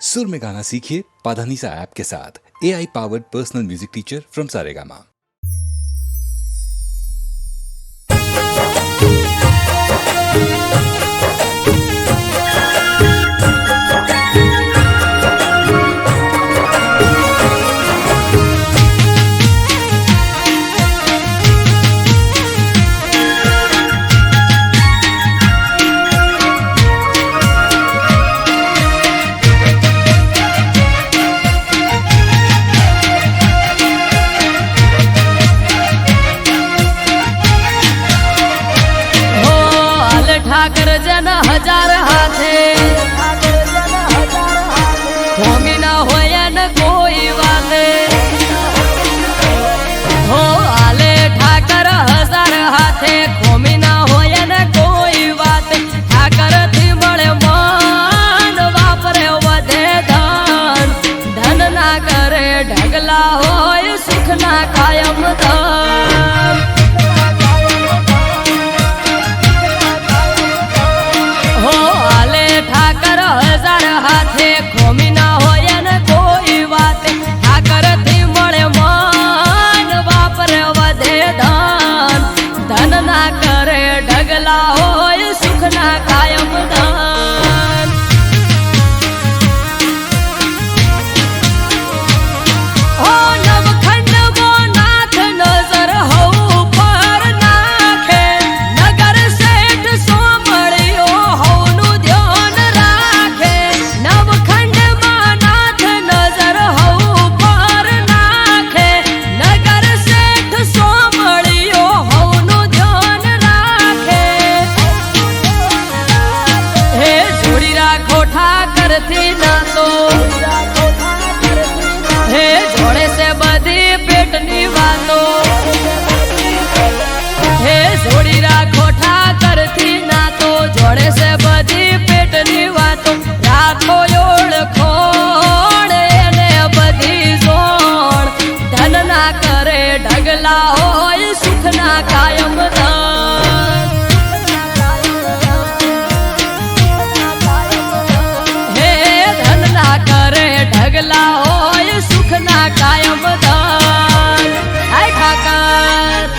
सुर में गाना सीखिए पाधानीसा ऐप के साथ। AI powered personal music teacher from Saregama. ठाकर जन हजार हाथे होमी ना होया न कोई वाले हो आले ठाकर हजार हाथे होमी ना होया न कोई बात ठाकर थी बड़े मान वापरे वधे धन धन ना करे ढगला होय सुख ना कायम धन ठाकर हजार हाथे खोमी ना होया न कोई बात ठाकर थी मळे मान वापरे वधे धन धन ना करे ढगला होय सुख ना कायम धन हो नवखंड वो नाथ नजर हो पर नाखे नगर सेठ सोमड़ियो होनु थी ना तो हे जोड़े से बधी पेटनी वातो हे जोड़ी राखो ठाकर थी ना तो जोड़े से बधी पेटनी वातो राखो ओळखोण एने बधी जोण धन ना करे ढगला होय सुख ना कायम धन ढगला होय सुख ना कायम धन हाय ठाकर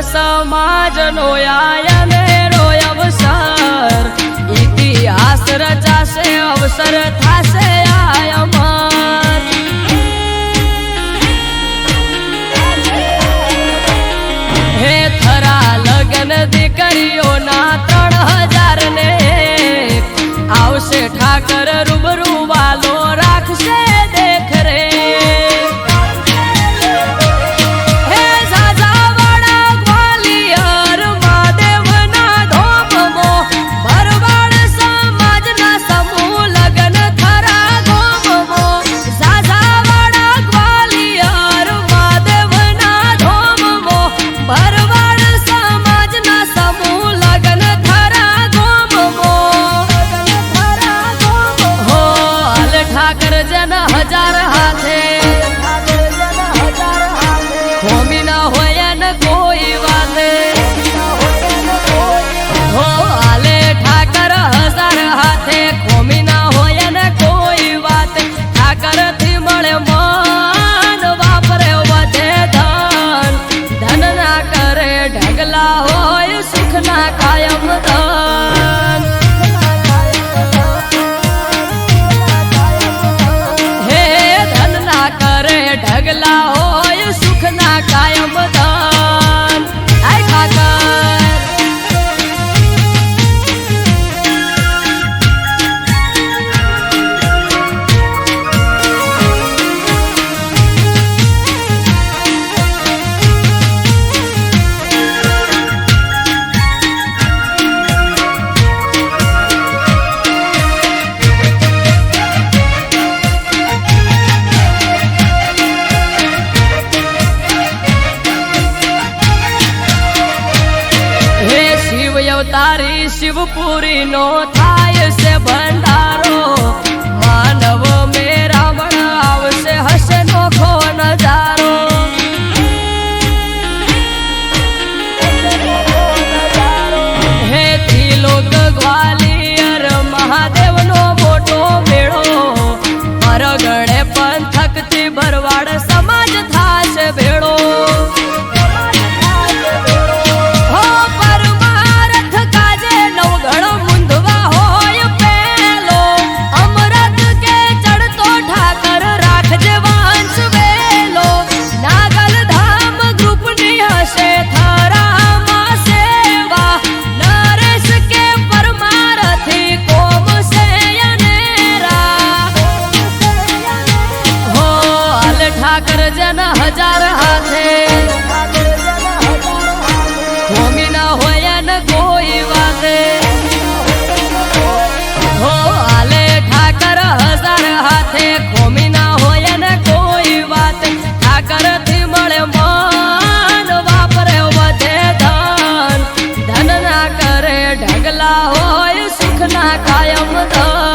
समाज नो आयन रो अवसर इतिहास रचासे अवसर थासे आयमन हे थरा लगन दीकरीओ ना 3000 ने आवशे ठाकर रूबरू वालो राखशे देख रे हजार हाथे होमी ना होया न कोई वाले हो आले ठाकर हजार हाथे होमी ना होया न कोई बात ठाकर थी मळे मान वापरे वधे धन धन ना करे ढगला होय सुख ना कायम धन શિવપુરી નો થાય છે ભંડારો માનવ મેરામણ આવશે હશે નોખો નજારો હેથી લોક ગ્વાલિયર મહાદેવ નો મોટો મેળો મરગડે પંથક થી ભરવાડ સમાજ થાશે ભેળો જન હજાર હાથે હોમી ના હોય ને કોઈ વાતે હો આલે ઠાકર હજાર હાથે હોમી ના હોય ને કોઈ વાત ઠાકર થી મળે મન વાપરે વધે ધન ધન ના કરે ઢગલા હોય સુખ ના કાયમ ધન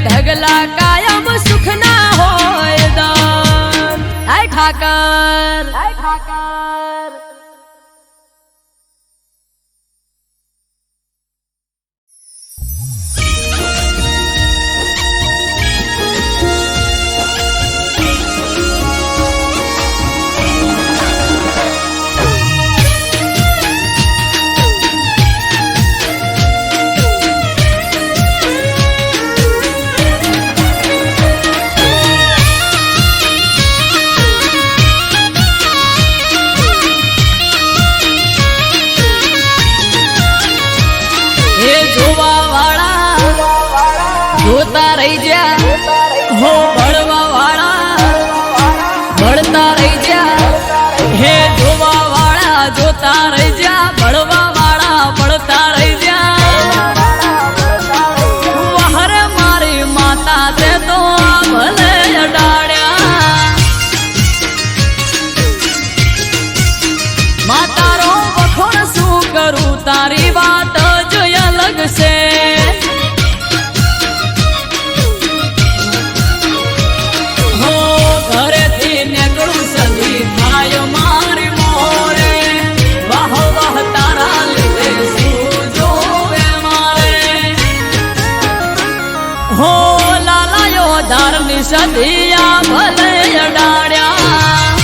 ઢગલા કાયમ સુખ ના હોય દાન આય ઠાકર જોતા રહી જા હો ભણવા વાળા ભણતા રહી જા હે જોવા વાળા જોતા રહી જા ભણવા વાળા ભણતા રહી જા વહર મારી માતા તે તો ભલે અડાડ્યા માતારો વખોણ શું કરું તારી વાત જ અલગ છે સદિયા ભલે અડાડ્યા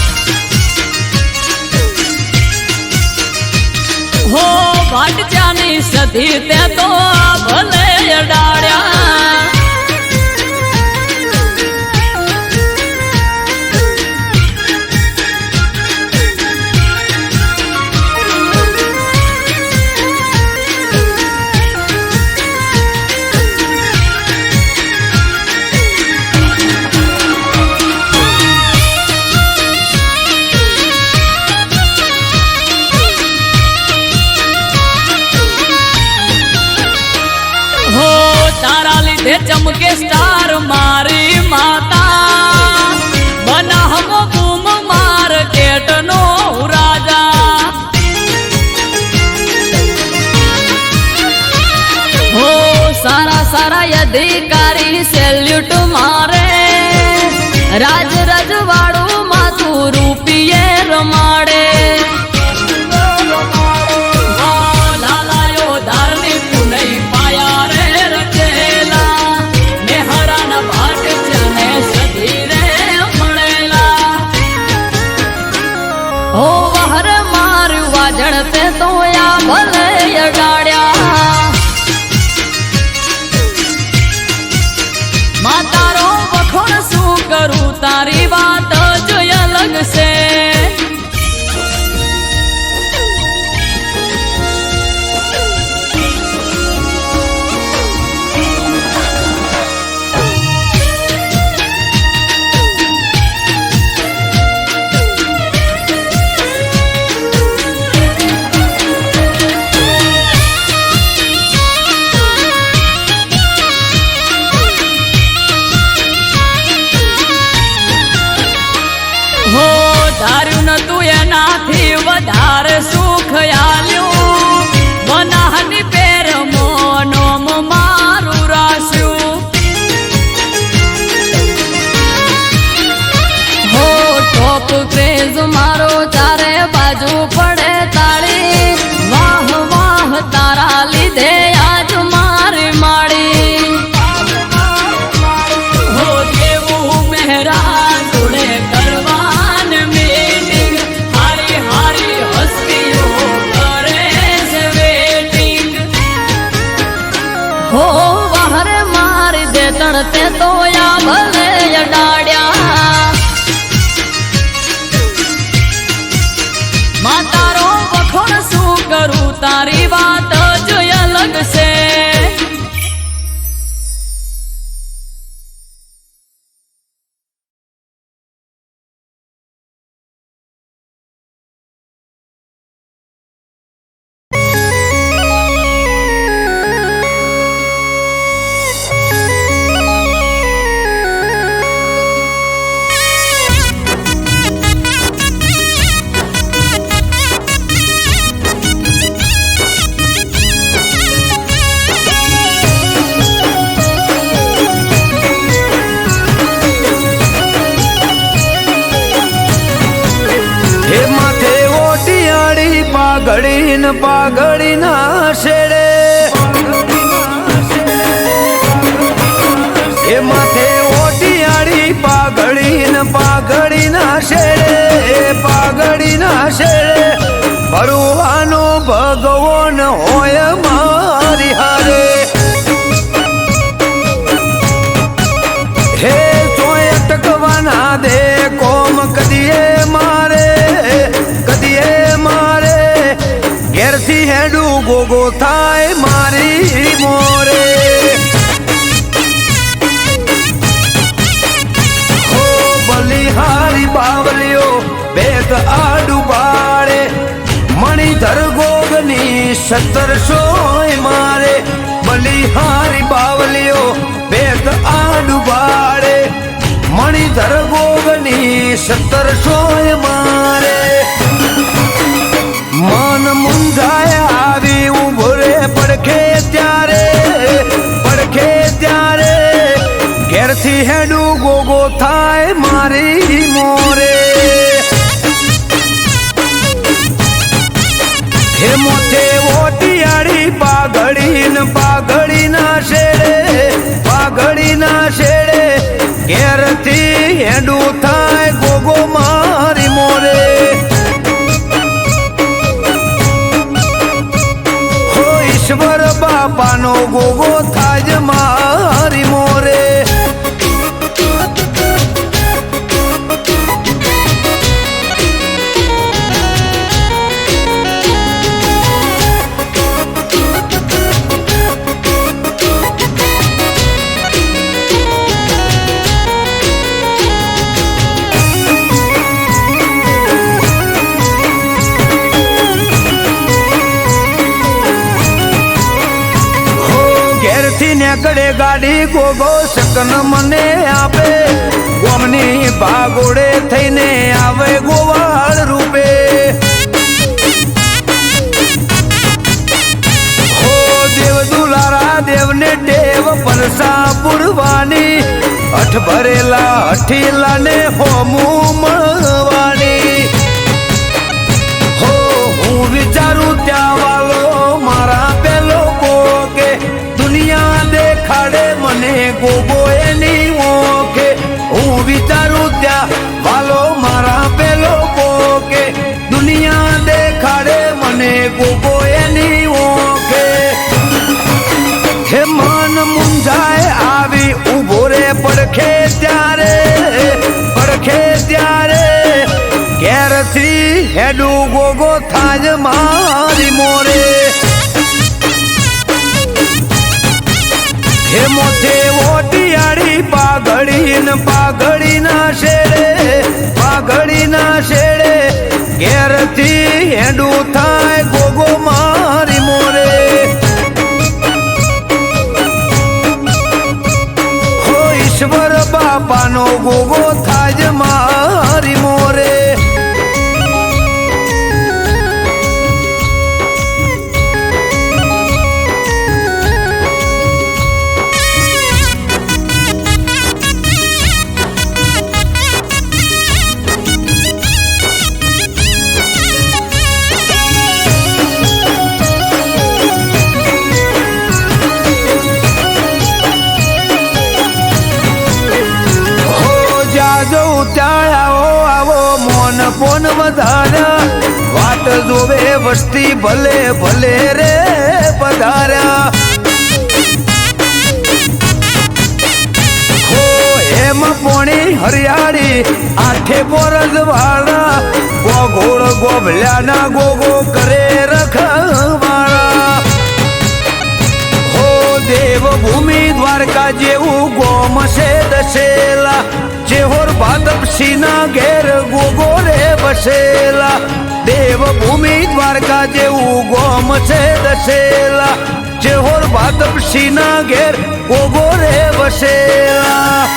હો ભાટજાની સદી તે તો ભલે અડાડ્યા ચમકે સ્ટાર મારી માતા બનાહમો બૂમ માર્કેટ નો રાજા હો સારા સારા અધિકારી સેલ્યુટ મારે રાજ રજવાડું માથું રૂપિયે રમાડે જણતે તો યા ભલે અડાડ્યા માતારો વખોણ શું કરું તારી ચરણ તે તો આ ભલે અડાડ્યા માં તારો વખોણ શું કરું તારી વાત જ અલગ છે પાઘડી ના શેડે એ માથે ઓટિયાળી પાઘડી ના શેડે પાઘડી ના શેડે ભરવાનો ભગવાન હોય મારી હારે હે ચોય અટકવાના દે કોમ કદીએ મારે ઘેરથી હેડું ગોગો થાય મારી મોરે હો બલિહારી બાવલીઓ બેત આડું બાળે મણિધર ગોગની 1700 મારે બલિહારી બાવલીઓ બેત આડું બાળે મણિધર ગોગની 1700 મારે મન મુંજાય આવી ઉભો રે પડખે ત્યારે ઘેરથી હેડું ગોગો થાય મારી મોરે હે મોથે ઓટિયાળી પાઘડી ના શેડે ઘેરથી હેડું થાય ગોગો મારી મોરે ઈશ્વર બાપાનો ગોગો થાજ મારી મોરે નેકડે ગાડી ગોગો શકન મને આપે ગોમની ભાગોડે થઈને આવે ગોવાળ રૂપે હો દેવ દુલારા દેવને ટેવ પરસા પુરવાની અઠ ભરેલા અઠીલા ને હોમું મળવાની હો હું વિચારું ત્યાં વાલો મારા પેલો ગોગે દુનિયા દેખાડે મને ગોગો એની ઓકે હું વિચારું ત્યાં વાલો મારા પેલો ગોગે દુનિયા દેખાડે મને ગોગો એની ઓકે હે મન મુંજાય આવી ઉભો રે પડખે ત્યારે ઘેરથી હેડું ગોગો થાજ મારી મોરે હે મોથે ઓટિયાળી પાઘડી ના શેડે ઘેરથી હેડું થાય ગોગો મારી મોરે હો ઈશ્વર બાપાનો ગોગો થાજ મારી મોરે પોન વધાર્યા વાત જોવે વસ્તી ભલે ભલે રે પધાર્યા એમાં પોણી હરિયાળી આઠે બોરજ વાળા ગોગોળ ગોભલ્યાના ગોગો કરે રખવાળા હો દેવભૂમિ દ્વારકા જેવું ગોમ છે દસેલા જેહોર ભાદપસીના ઘેર ગોગો રે બસેલા દેવભૂમિ દ્વારકા જેવું ગોમ છે દસેલા જેહોર ભાદપસીના ઘેર ગોગો રે બસેલા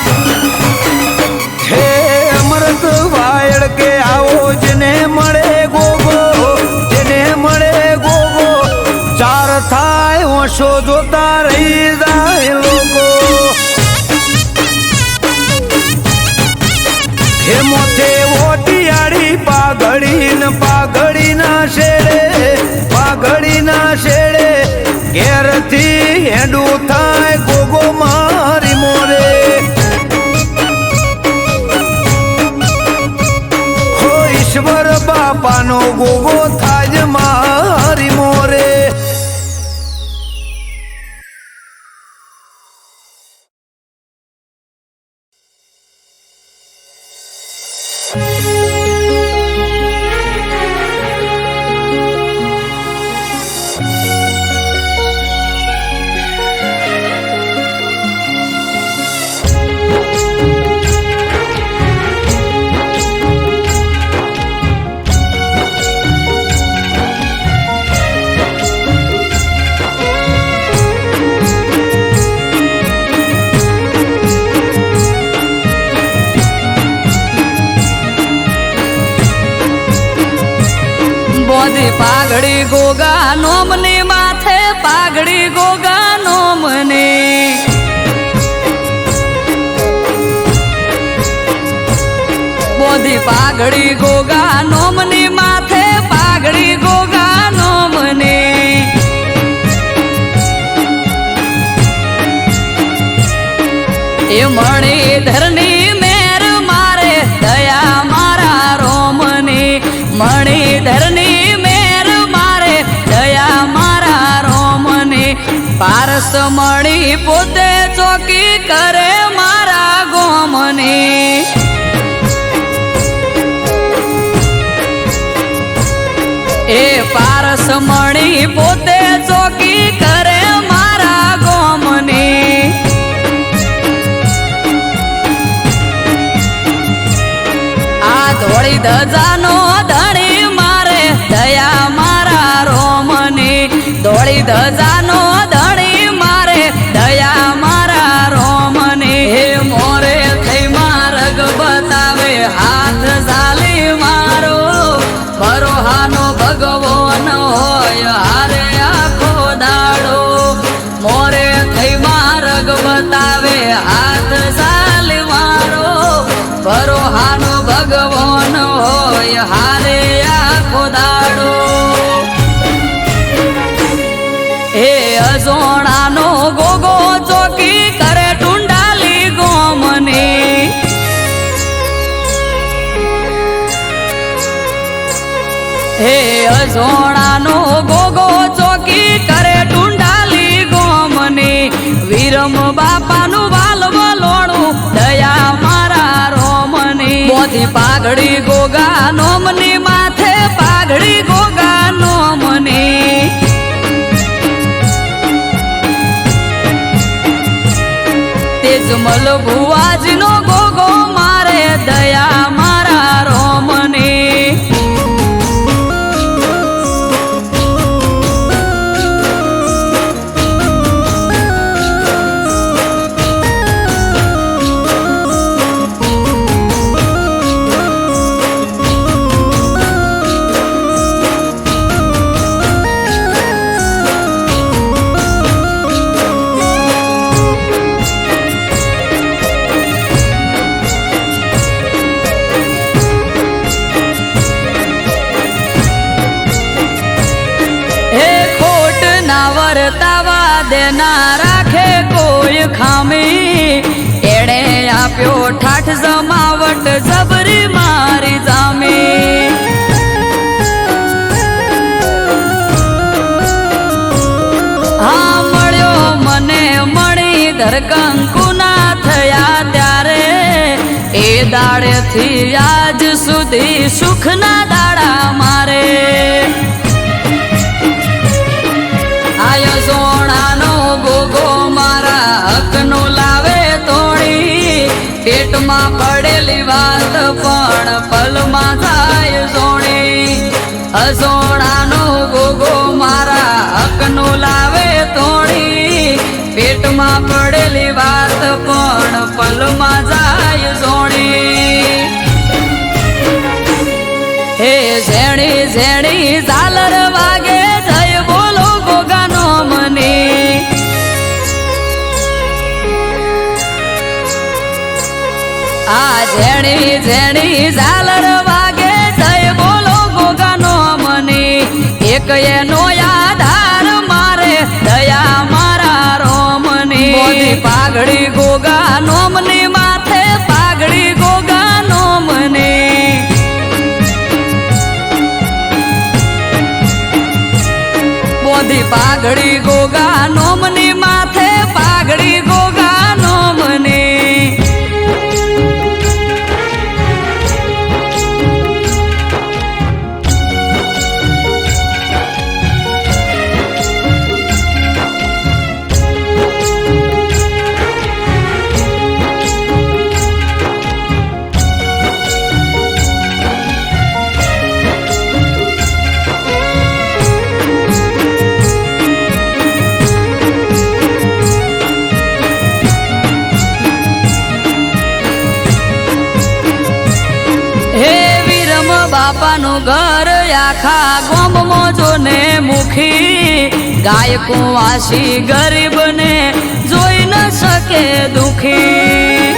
હે અમૃત વાયડ કે આવો જેને મળે ગોગો જેને મળે ગોગો ચાર થાય ઓછો જોતા રહી જાય લોકો હે મોથે ઓટિયાળી પાઘડી ના શેડે ઘેરથી હેડું થાય ગોગો મારી મોરે હો ઈશ્વર બાપાનો ગોગો થાય મારી મોરે પાઘડી ગોગા નોમની માથે પાઘડી ગોગા નોમની બોધી પાઘડી ગોગા નોમની માથે પાઘડી ગોગા નોમની એ મણિધરની મેર મારે દયા મારા રોમની મણિધરની પારસ મળી પોતે ચોકી કરે મારા ગોમની એ પારસ મળી પોતે ચોકી કરે મારા ગોમની આ ધોળી ધજાનો ધણી મારે દયા મારા રોમની ધોળી ધજાનો હાથ ઝાલી મારો બરોહાનો ભગવાન હોય હારે આખો દાડો મોરે થઈ માર્ગ બતાવે હાથ ઝાલી મારો બરોહાનો ભગવાન હોય હારે આખો દાડો હે અજોણાનો ગોગો ચોકી કરે ટુંડાલી ગોમની હે અજોણાનો ગોગો ચોકી કરે ટુંડાલી ગોમની વીરમ બાપાનું વાલવલોણું દયા મારા રોમની બોધી પાઘડી ગોગા નોમની માથે પાઘડી ગોગા નોમની તેજમલ ભુવાજીનો ગોગો મારે દયા મારા રોમની વર્તાવા દેના રાખે કોઈ ખામી એણે આપ્યો ઠાઠ જમાવટ જબરી મારી જામી હા મળ્યો મને મણી ધર કંકુના થયા ત્યારે દાડેથી આજ સુધી સુખના દાડા મારે આય સોનાનો ગોગો મારા હકનો લાવે તોડી પેટમાં પડેલી વાત પણ પલમાં થાય સોણી અસોણાનો ગોગો મારા હકનો લાવે તોડી પેટમાં પડેલી વાત પણ પલમાં જાય સોણી હે ઝેણી ઝેણી ઝાલર વાગે જય બોલો ગોગાનો મને આ ઝેણી ઝેણી ઝાલર વાગે જય બોલો ગોગાનો મને એક એનો આધાર મારે દયા મારા રોમની મોદી પાઘડી ગોગા નોમની માથે પાઘડી ગોગા નોમની મોદી પાઘડી ગોગા નોમની માથે પાઘડી ગોગા નોમની બાપાનું ઘર આખા ગોમમાં જોને મુખી ગાયકો વાસી ગરીબને જોઈ ન શકે દુખી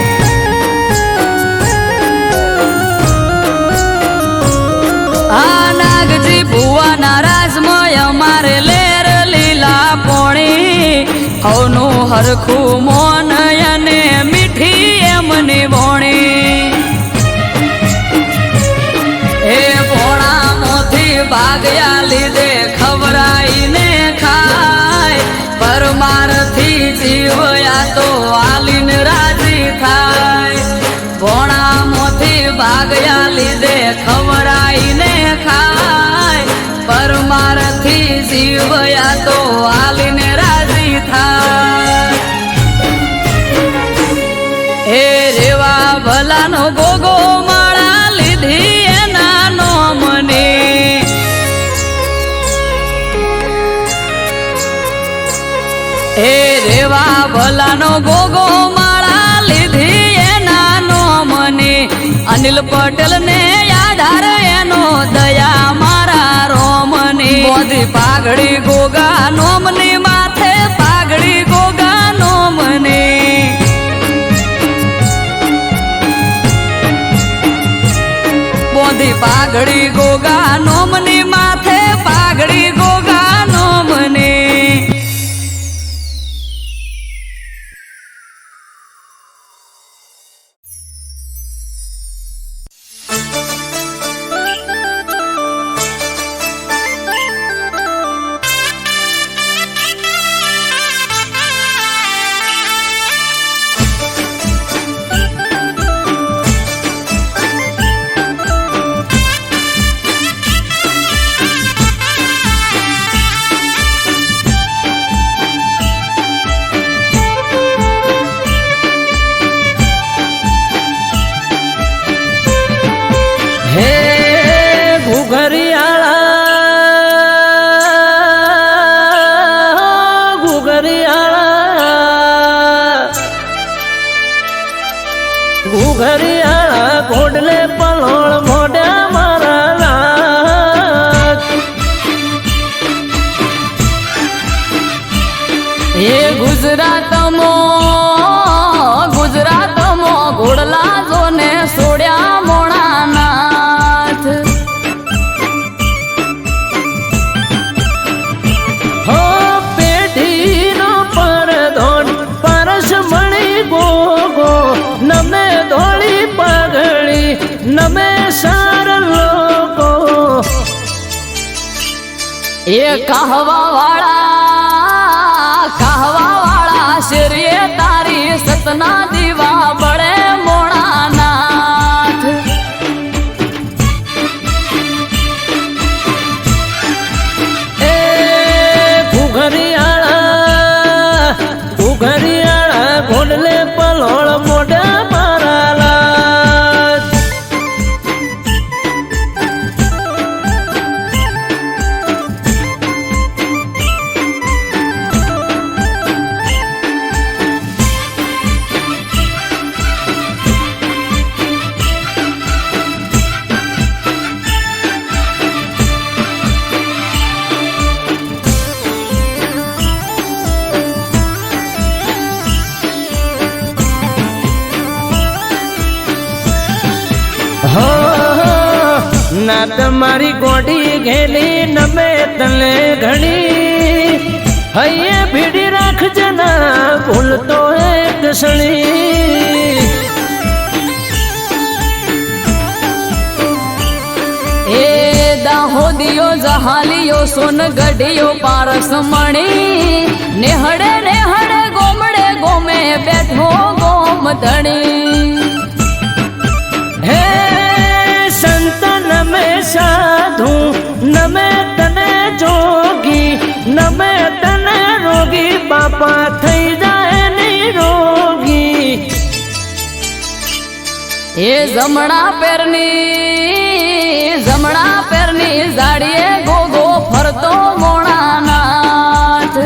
આ નાગજી ભુવાના રાજમય અમારે લેર લીલા પોણી હવનું હરખું મોન અને મીઠી એમની ભોણી હે ભોણા મોથી ભાગ્યા લીધે ખવરાઈને ખાય પરમારથી જીવયા તો આલીને રાજી થાય ભોણા મોથી ભાગ્યા લીધે ખવરાઈને ખાય પરમારથી જીવયા તો આલીને રાજી થાય હે રેવા ભલાનો ગોગો માળા લીધી હે રેવા ભલાનો ગોગો માળા લીધી એના નો મને અનિલ પટેલ ને આધાર એનો દયા મારા રોમની મોદી પાઘડી ગોગા નોમની માથે પાઘડી ગોગા નોમની મોદી પાઘડી ગોગા નોમની માથે પાઘડી ગોગા નોમની ઘુઘરિયાળા કોડલે પલોળ મોઢા મારા નાથ એ ગુજરાતમાં ઘોડલા જોને સોડ્યા મોણા નાથ હો પેઢીનો પરધોન પરસ મણી ગોગો નમે ધોળી પગડી નમે સાર લોકો એ કહવા વાળા શેરીએ તારી સતના દીવા બળે મોણા નાથ ના તમારી ગોડી ઘેલી નમે તને ઘણી હૈયે ભીડી રાખજે ના ભૂલતો એક સણી એ દાહોદિયો જહાલિયો સોનગઢિયો પારસ મણી નેહડે નેહડે ગોમડે ગોમે બેઠો ગોમ ધણી હે સંત નમે સાધુ નમે તને જોગી નમે તને રોગી બાપા થઈ જાય નિરોગી એ જમણા પેરની જાડીએ ગોગો ફરતો મોણાનાથ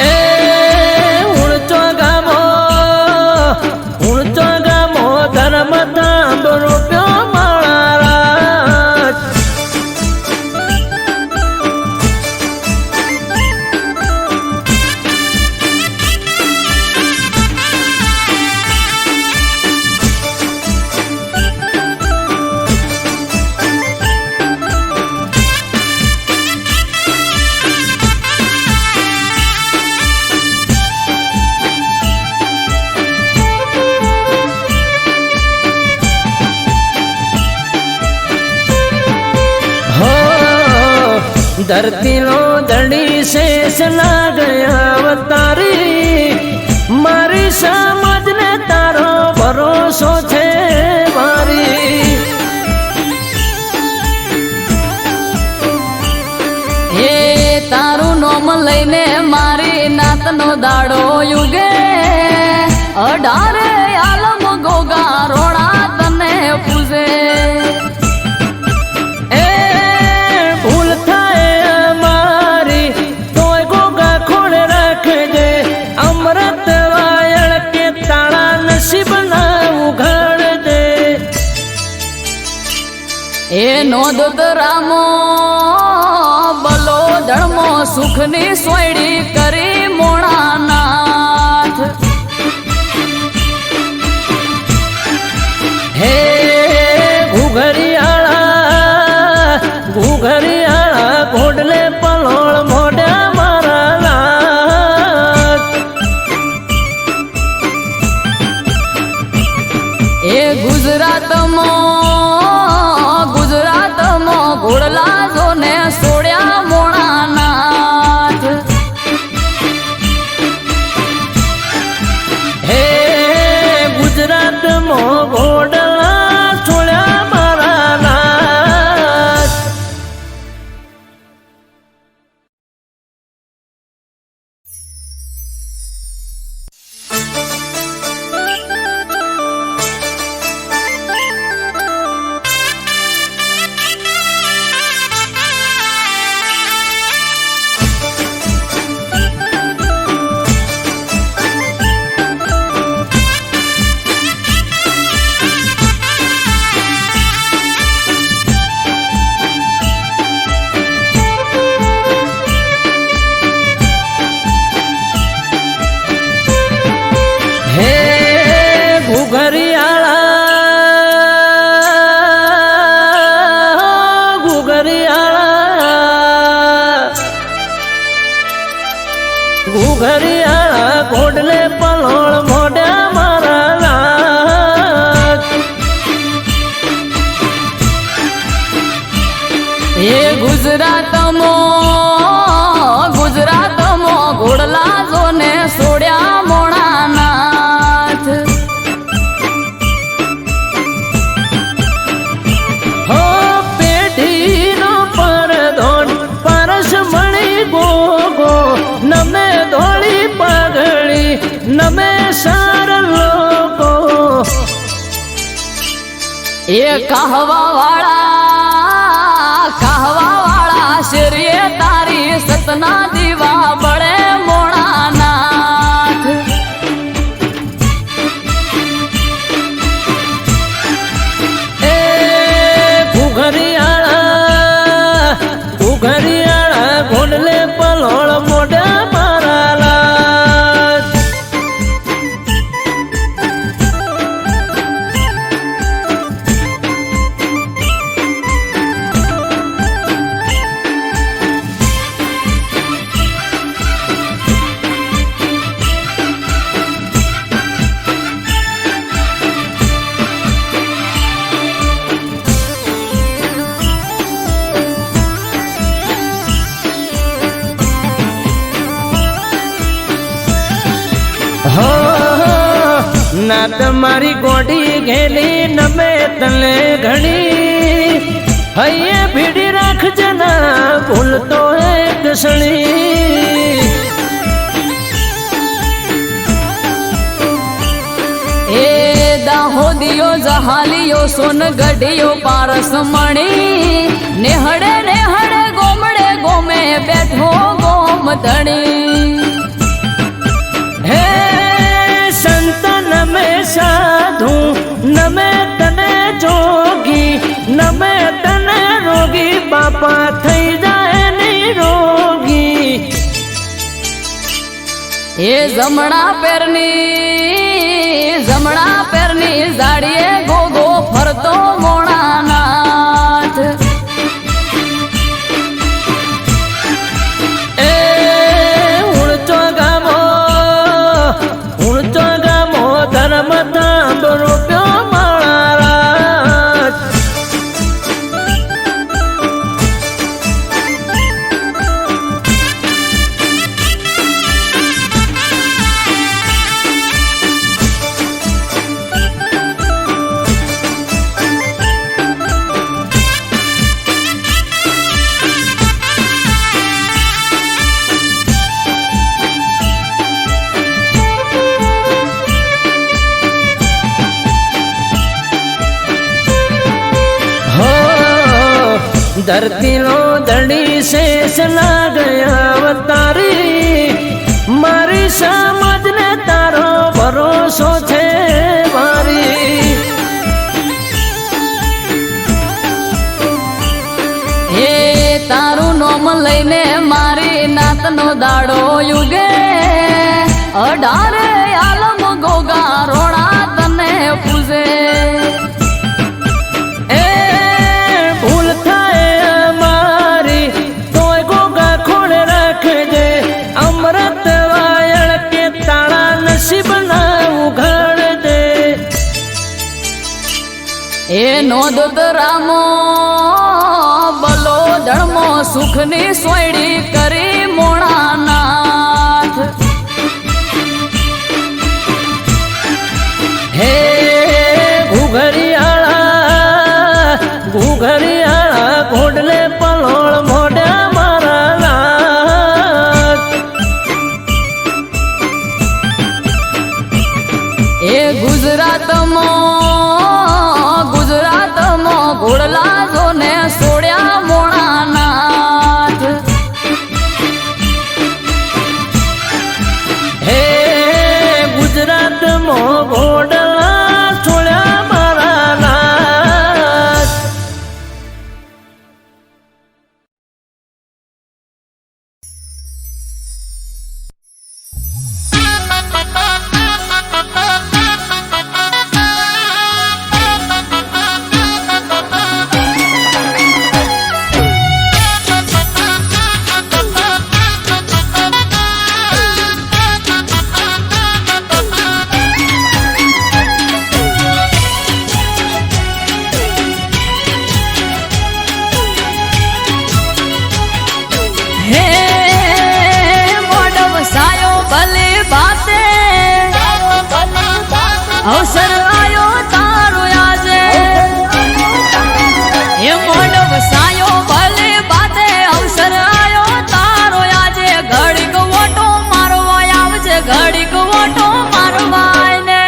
એ ઉણચો ગામો ધર્મ તાંબો રૂપ્યો માળા धरती लो दड़ी शेष ना गया अवतारी मारी समझ ने तारो भरोसो छे मारी એ તારું નોમ લઈને મારી નાતનો દાડો યુગે 18 આલમ ગોગા રોણા તને પૂજે એ ભૂલ થાય અમારી તોય ગોગા ખોળે રાખજે અમૃત વાયળ કે તાળા નસીબ ના ઉઘાડજે એ નોંધ રામો બલો ધર્મો સુખની સોયડી કરી મોણાનાથ હે ઘુઘરિયાળા ઘોડલે પલોળ મોઢા મારા લાગ એ ગુજરાતમાં ઘોડલા જોને સોડ્યા મોણાનાથ હે ગુજરાતમાં ઘોડલા છોડ્યા મારા લાગ ઘુઘરિયાળા ઘોડલે પલોળ મોઢા મારા લાગ એ ગુજરાતમાં ઘોડલા જોને સોડ્યા મોણાનાથ હો પેઢીનો પરધોન પરસ મણી ગોગો નમે ધોળી પાઘડી નમે સાર લોકો એ કહવા વાળા શેરીએ તારી સતના દીવા બળે મોણાનાથ એ ઘુઘરિયાળા ઘોડલે પલોળ મોઢા મારા લાગ ના તમારી ગોડી ઘેલી નમે તને ઘણી હૈયે ભીડી રાખજે ના ભૂલતો એક ક્ષણી એ દાહોદિયો જહાલિયો સોનગઢિયો પારસ મણી નેહડે નેહડે ગોમડે ગોમે બેઠો ગોમ ધણી હે સંત નમે સાધુ નમે તને જોગી નમે તને રોગી બાપા થઈ જાય નિરોગી એ જમણા પેરની ઝાડીએ ગોગો ફરતો મોણાનાથ એ ઉણચો ગામો ધર્મ તાંબ રૂપ્યો મારા धरती लो दड़ी शेष ना गया अवतारी मारी समझ ने तारो भरोसो छे मारी એ તારું નોમ લઈને મારી નાતનો દાડો યુગે 18 આલમ ગોગા રોણા તને પૂજે ए भूल थाए मारी तोय गोगा खोड़ रख दे अमृत वायण के ताड़ा नसीब ना उघाड़ दे એ નોંધ રામો બલો ધર્મો સુખની સોયડી કરી મોણાનાથ हे घुघरियाळा घोडले पलोळ मोड्या मारा એ ગુજરાતમાં ઘોડલા જોને સોડ્યા મોણાનાથ हे गुजरात मो घोडला छोळ्या मारा नाथ હે મોડવ સાયો ભલે બાતે અવસર આયો તારો આજે હે મોડવ સાયો ભલે બાતે અવસર આયો તારો આજે ઘડીક ઓટો મારવા આવજે ઘડીક ઓટો મારવા ને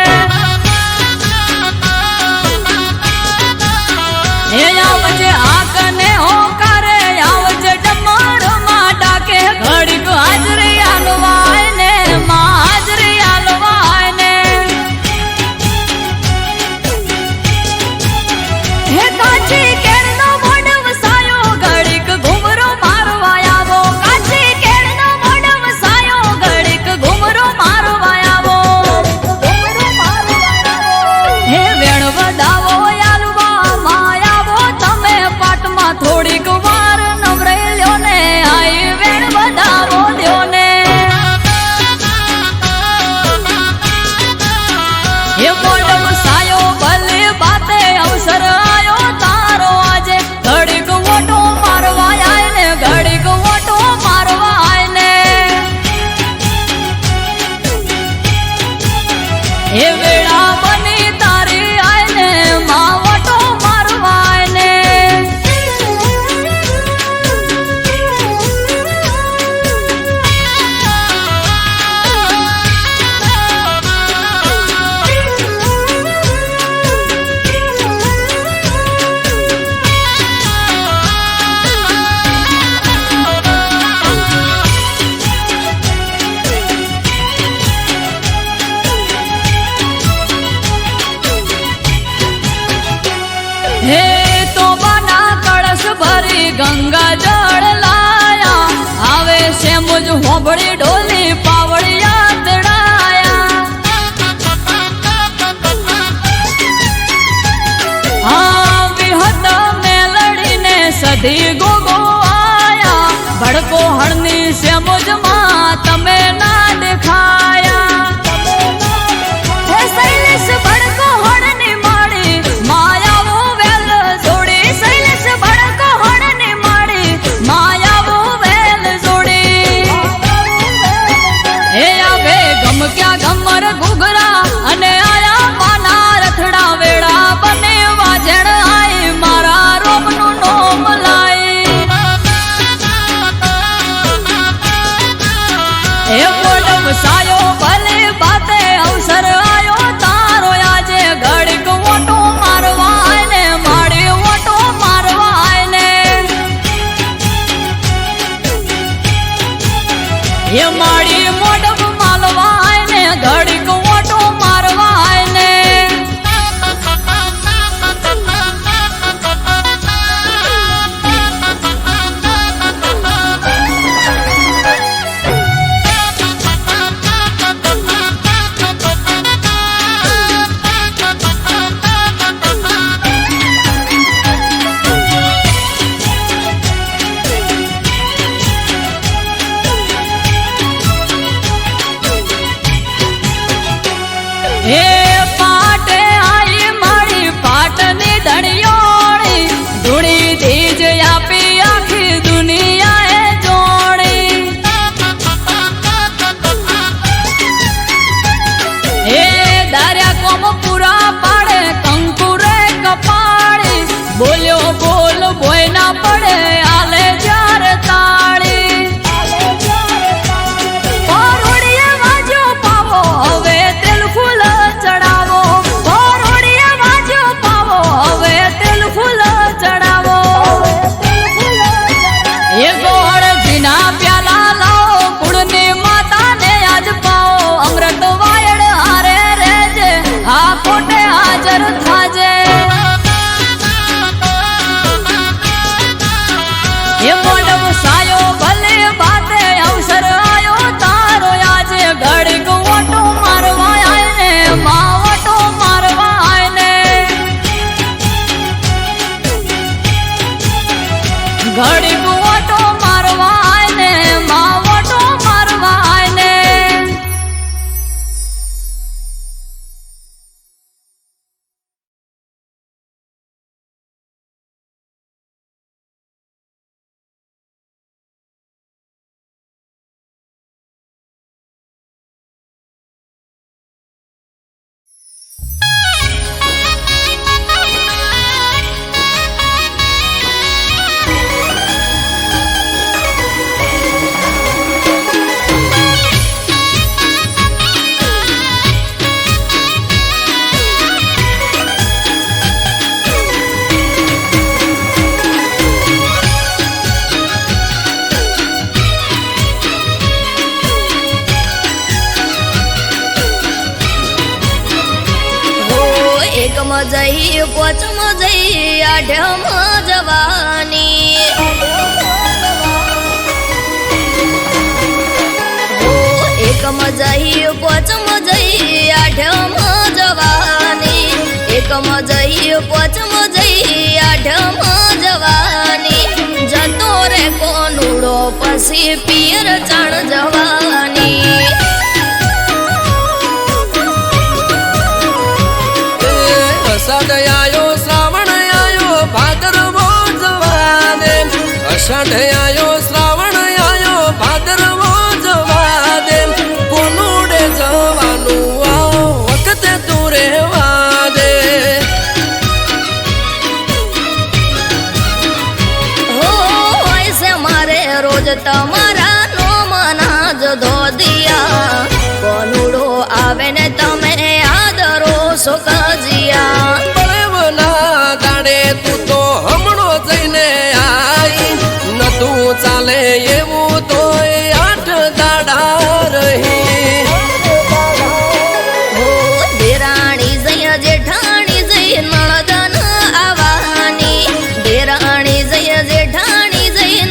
હે આવજે આકને હોકારે આવજે ડમર માં ડાકે ઘડીક હાજરી આલવાય ને માં હાજરી આલવાય ને કાજળ લાયા આવે છે મુજ હોબળી ઢોલી પાવડિયા તડાયા હા વિહત મેલડીને સધી ગોગો આયા ભડકો હળની છે મુજમાં તમે ના દેખાયા હે શૈલેષ ભડકો હળની માડી માયાવો વેલ જોડી શૈલેષ ભડકો હળની માડી માયાવો વેલ જોડી હે આવે ગમ ક્યાં ગમર ઘુઘરા અને આયા માના રથડા વેળા બને વાજણ આઈ મારા રોમનું નોમ લાઈ હે પોડમ સાયો ભલે બાતે અવસર આયો તારો આજે ઘડીક ઓટો મારવા ને માડી ઓટો મારવા ને હે માડી મોડમ માલવા ને ઘડીક ઓટો મારવા ને હે પાટે આઈ મારી પાટની ધણિયોળી ધૂણી ધીજ આપી આખી દુનિયાએ જોડી હે દાર્યા કોમ પૂરા પાડે કંકુરે કપાળી બોલ્યો બોલ ભોય ના પડે આલે જાર તાળી પરોડીએ વાજ્યો પાવો હવે તેલ ફૂલ ચડાવો પરોડીએ વાજ્યો પાવો હવે તેલ ફૂલ ચડાવો એ ગોળ જીના પ્યાલા લાવો કુળની માતાને આજ પાવો અમૃત વાયડ હારે રેજે આ કોટે હાજર થાજે એ મોડમ સાયો ભલે બાતે અવસર આયો તારો આજે ઘડીક ઓટો મારવા આય ને માં ઓટો મારવા આય ને ઘડીક ઓટો મારવા આય ને માં ઓટો મારવા આય ને એકમાં જઈ પોચમાં જઈ આઢમાં જવાની એકમાં જઈ પોચમાં જઈ આઢમાં જવાની એકમાં જઈ પોચમાં જઈ આઢમાં જવાની જતો રે કોનુડો પછી પિયર ચાણ જવાની અષાઢ આયો શ્રાવણ આયો ભાદરવો જવા દે અષાઢ આયો શ્રાવણ આયો ભાદરવો જવા દે કોનુડે જવાનું આ વખતે તું રહેવા દે હો હોય છે મારે રોજ તમારા નો મના જ ધોદિયા કોનુડો આવે ને તમે આદરો સુખજિયા બળવના દાડે તું તો હમણો જઈને આઈ નતું ચાલે એવું તો 8 દાડા રહી હો દેરાણી જય જેઠાણી જય નણદન આવવાની દેરાણી જય જેઠાણી જય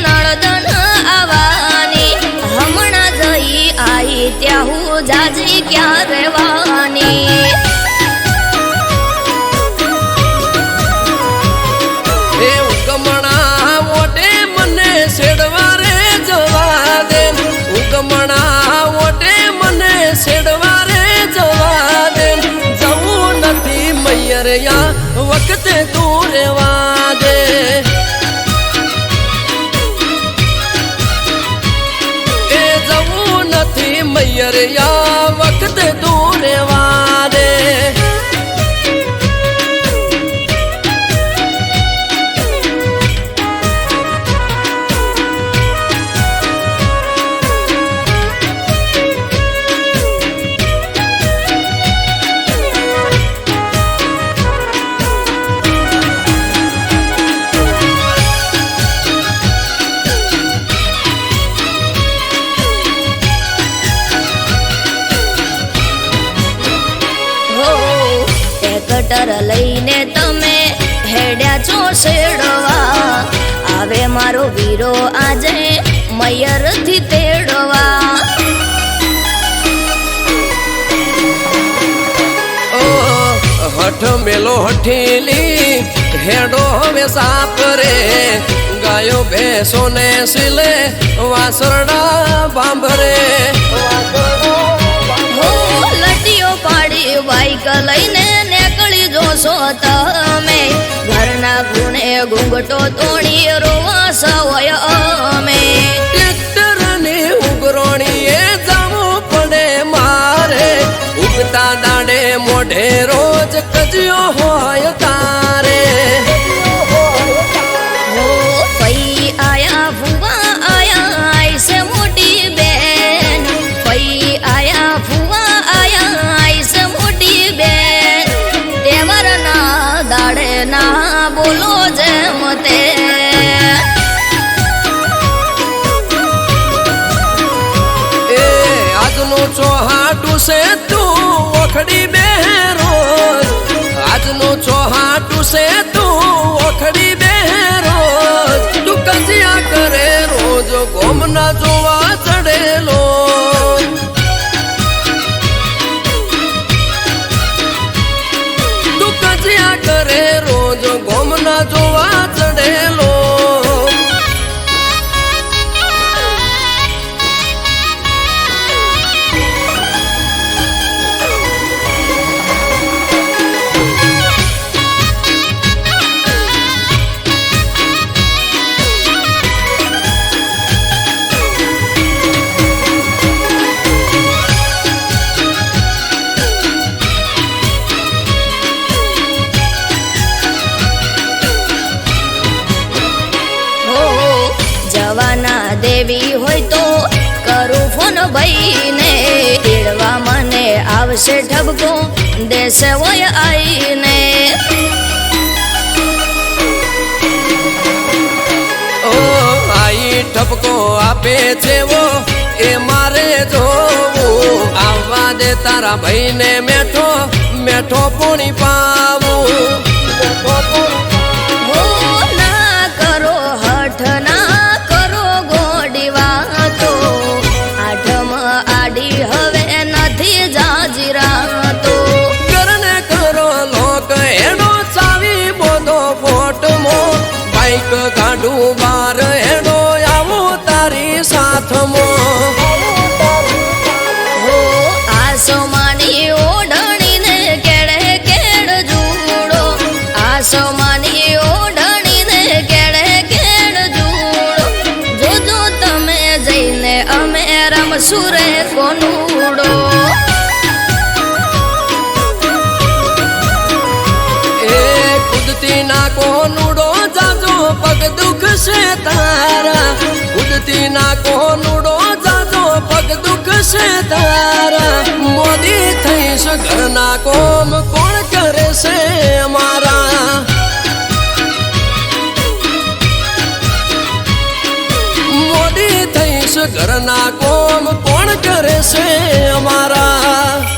પિયર યા વખત તું રેવા દે કટર લઈને તમે હેડ્યા છો શેડવા આવે મારો વીરો આજે મયરથી તેડવા હઠ મેલો હઠીલી હેડો હવે સાપરે ગાયો ભેંસો ને સિલે વાસરડા બાંભરે લટીઓ પાડી બાઈક લઈને નીકળી જોશો તમે ઘરના ગુણે ઘૂંઘટો તોડી રોવા સવય અમે ટ્રેક્ટર ને ઉગરોણીએ જવું પડે મારે ઉગતા દાડે મોઢે રોજ કજ્યો હોય તારે પઈ આયા ફુવા આયા આઈસે મોટી બેન પઈ આયા ફુવા આયા આઈસે મોટી બેન તેવર ના દાડે ના બોલો જેમ તે એ આજનું ચોહાટું છે તું ઓખડી બે રોજ આજનું ચોહાટું છે તું ઓખડી બે રોજ તું કજિયા કરે રોજ ગોમના જોવા ચડેલો તું કજિયા કરે રોજ ગોમના જોવા ચડેલો જવાના દેવી હોય તો કરું ફોન ભાઈને તેડવા મને આવશે ઠબકો દેશે હોય આઈને ઓ આઈ ઠપકો આપે છે વો એ મારે જોવું આવવા દે તારા ભાઈને મેઠો મેઠો પોણી પાવું હો ના કરો હઠ ના કરો ગોડી વાતો આઠમ આડી હવે નથી જાજીરાતો કરને કરો લોક એનો ચાવી બોધો ફોટમો બાઈક ગાડું બાર એનો આવો તારી સાથમો હો આસો માની ઓઢણીને કેડે કેડ જુડો આસો માની ઓઢણીને કેડે કેડ જુડો જોજો તમે જઈને અમે રમશું રે કોનુડો એ કુદતી ના કોનુડો જાજો પગ દુખશે તારા કુદતી ના કોનુડો જાજો પગ દુખશે તારા મોદી થઈશ ઘરના કોમ કોણ કરે છે અમારા મોદી થઈશ ઘરના કોમ કોણ કરે છે અમારા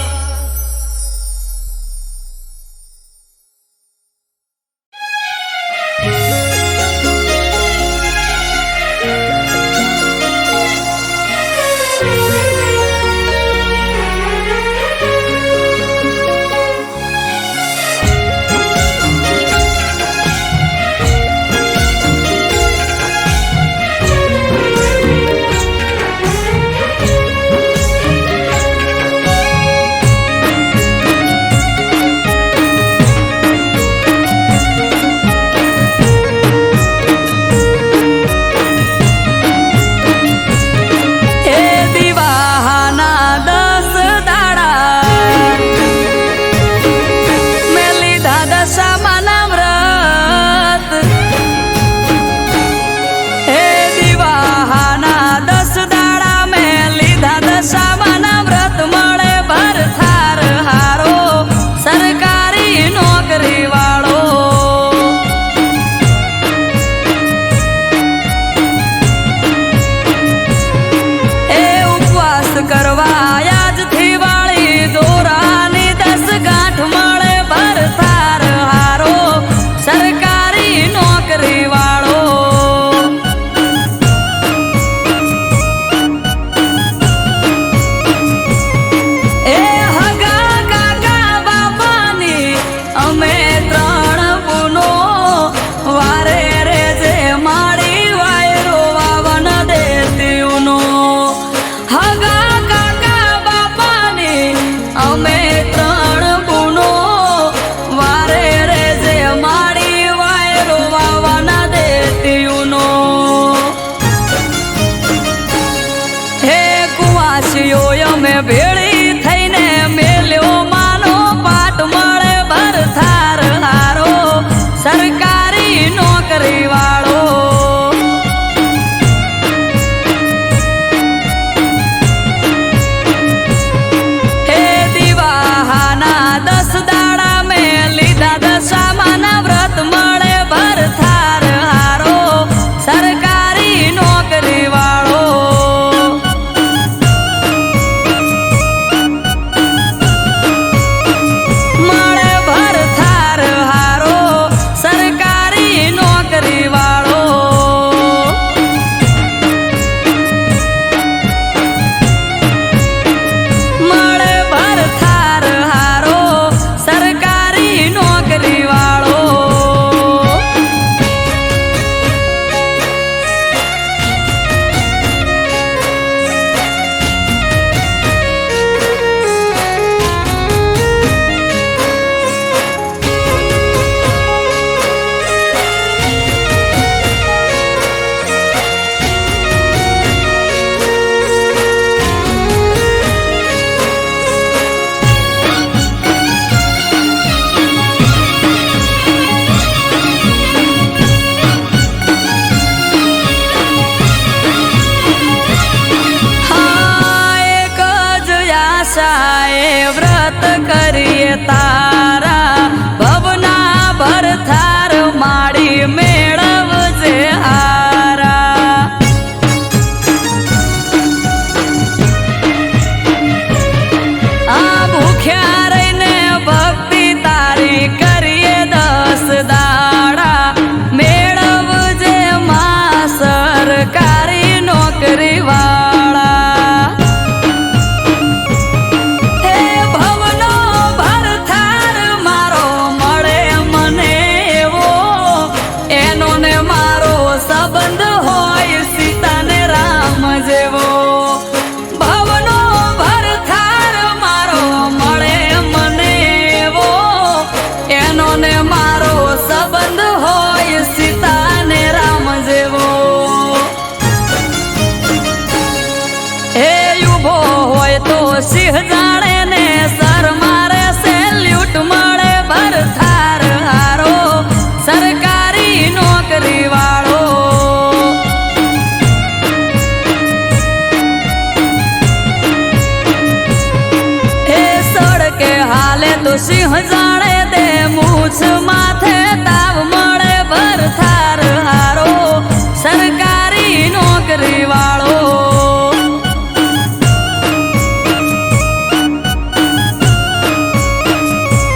નોકરી વાળો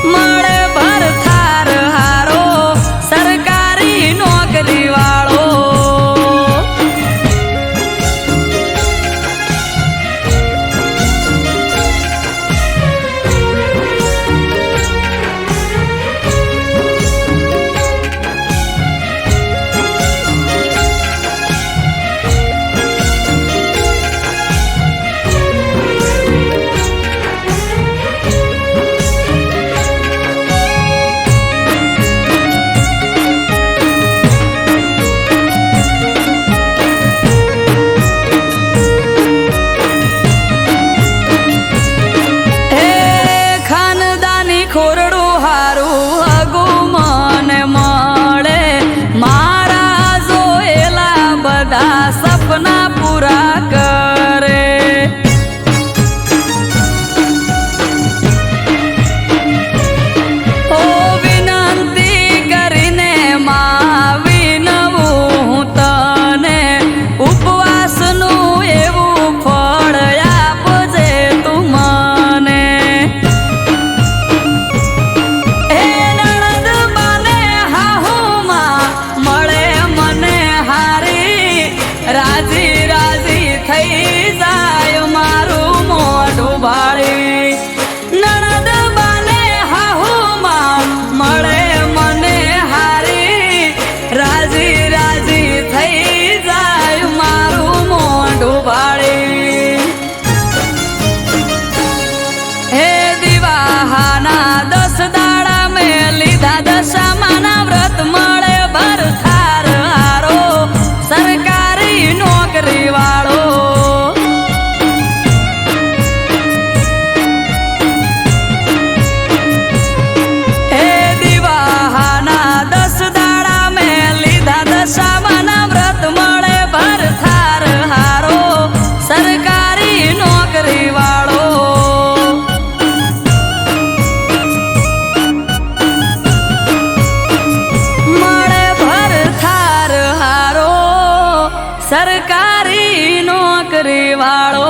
મળે ભરથાર હારો સરકારી નોકરી વાળો ખોરડું હારું હગુ મને મળે મારા જોયેલા બધા સપના પૂરા કરે ઓ વિનંતી કરીને માં વિનવું હું તને ઉપવાસનું એવું ફળ આપજે તું મને રાજી રાજી થઈ જાય મારું મોઢું ભાળી નણદ બાને હાહુમાં મળે મને હારી રાજી રાજી થઈ જાય મારું મોઢું ભાળી હે દિવાહાના 10 દાડા મેં લીધા દશામાના વ્રત મળે ભરથાર હારો સરકારી નોકરી વાળો હે દિવાહાના 10 દાડા મેં લીધા દશામાના વ્રત મળે ભરથાર હારો સરકારી નોકરી વાળો મળે ભરથાર હારો સરકારી નોકરી વાળો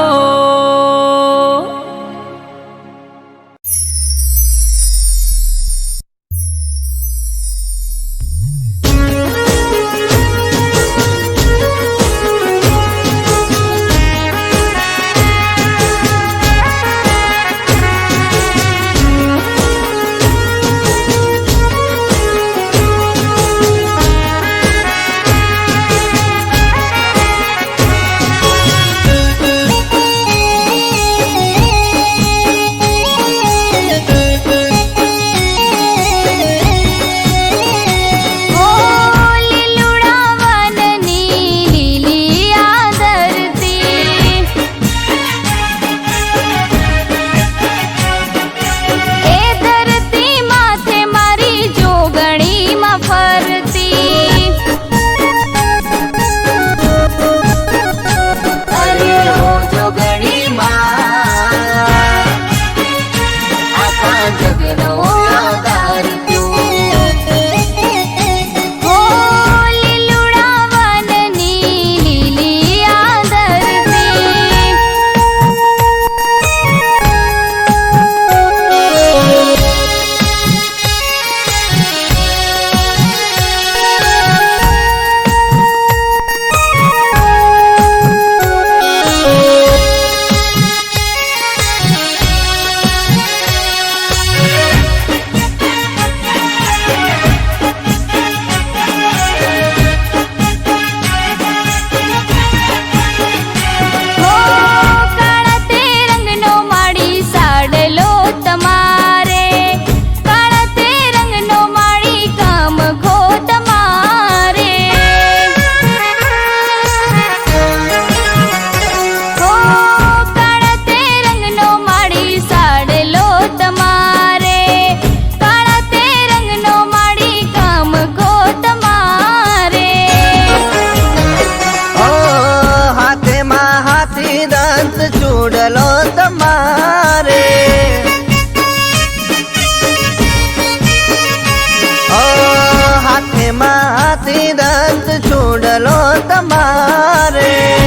માંથી દંત છોડલો તમારે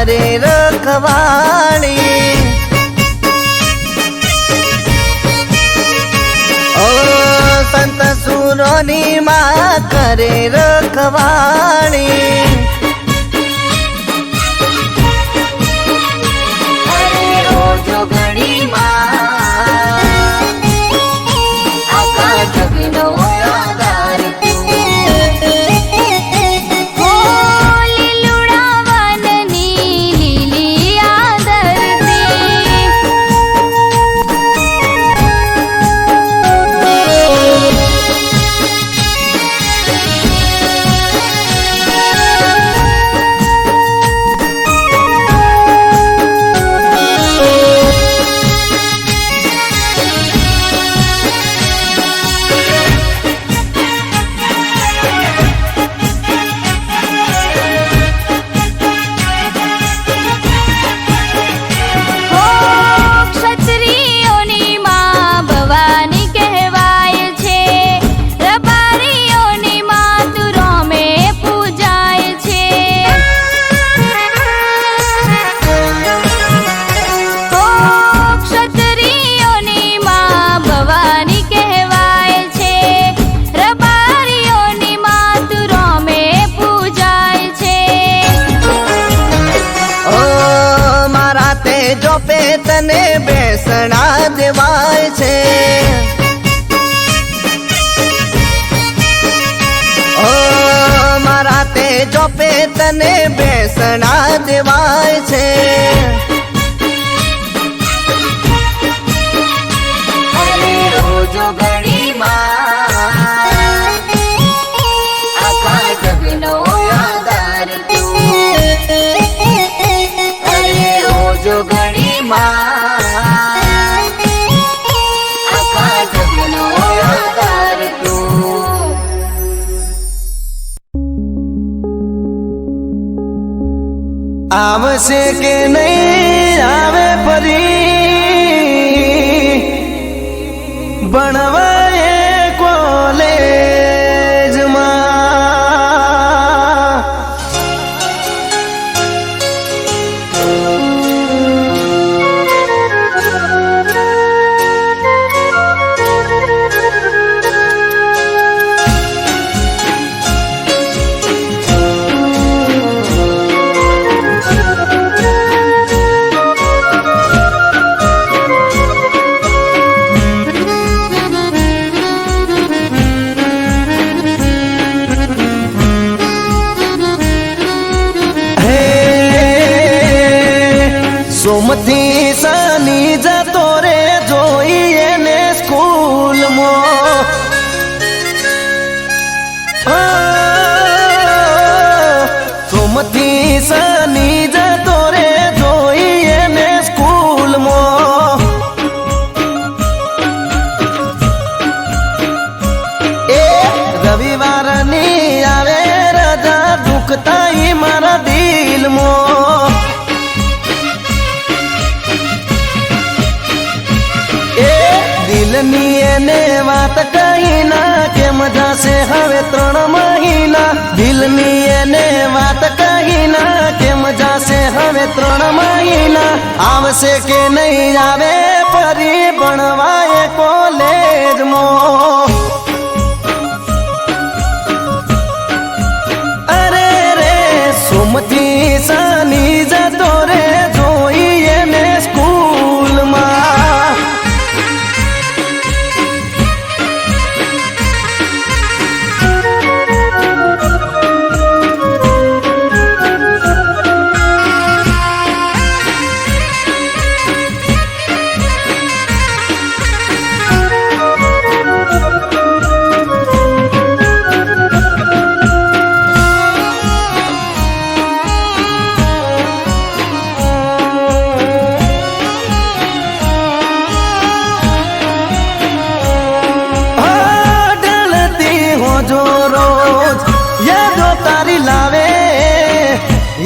કરે રખવાળી ઓ સંત સુરોની માં કરે રખવાળી અરે રોજો ઘડી માં આખા જગનો આધાર તને બેસણા દેવાય છે ઓ મારા તે જોપે તને બેસણા દેવાય છે અરે રોજો ઘડી માં આખા જગનો આધાર અરે રોજો ઘડી આવશે કે નહીં આવે ફરી ભણવાએ કોલેજમાં સોમથી શનિ જતો રે જોઈએ ને સ્કૂલમાં સોમથી શનિ જતો રે જોઈએ ને સ્કૂલમાં એ રવિવારની આવે રજા દુખતા મારા દિલમાં દિલની એને વાત કહી ના કે મજા છે હવે 3 મહિના દિલની એને વાત કહી ના કે મજા છે હવે 3 મહિના આવશે કે નહીં આવે ફરી ભણવાએ કોલેજમાં અરે રે સોમથી શનિ જતો રે જોઈએ ને સ્કૂલમાં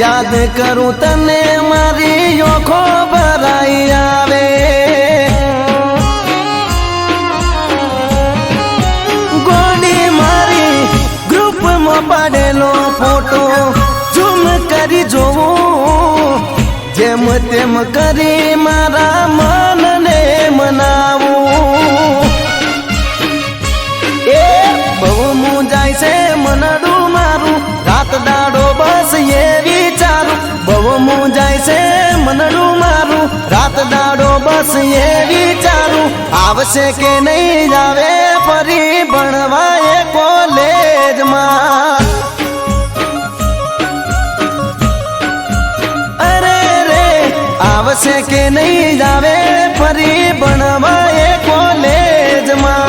યાદ કરું તને મારી ઓખો ભરાઈ આવે ગોડી મારી ગ્રુપમાં પાડેલો ફોટો ઝૂમ કરી જોવું તેમ કરી મારા મનને મનાવું. એ બહુ મૂંઝાય છે મનડું મારું, રાત દાડો બસ એ વિચારું. બહુ મૂંઝાય છે મનડું મારું, રાત દાડો બસ એ વિચારું. આવશે કે નહીં આવે ફરી ભણવા એ કોલેજમાં. અરે રે આવશે કે નહીં આવે ફરી ભણવા એ કોલેજમાં.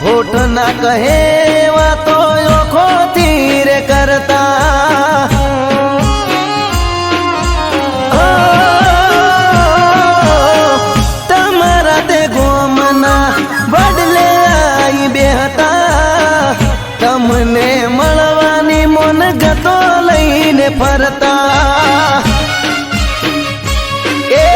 હોઠ ના કહે વાતો ઓખોથી રે કરતા. તમારા તે ગોમના બદલે આઈ બેહતા. તમને મળવાની મન ગતો લઈને ફરતા. એ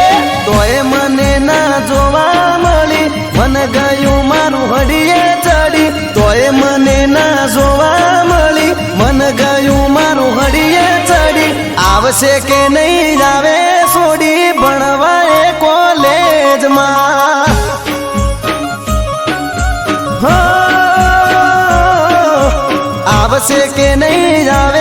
તોય મને ના જોવા મળી, મન ગયું મારું હડીએ ચડી. તોય મને ના જોવા મળી, મન ગયું મારું હડીએ ચડી. આવશે કે નહીં આવે છોડી ભણવા એ કોલેજમાં. આવશે કે નહીં આવે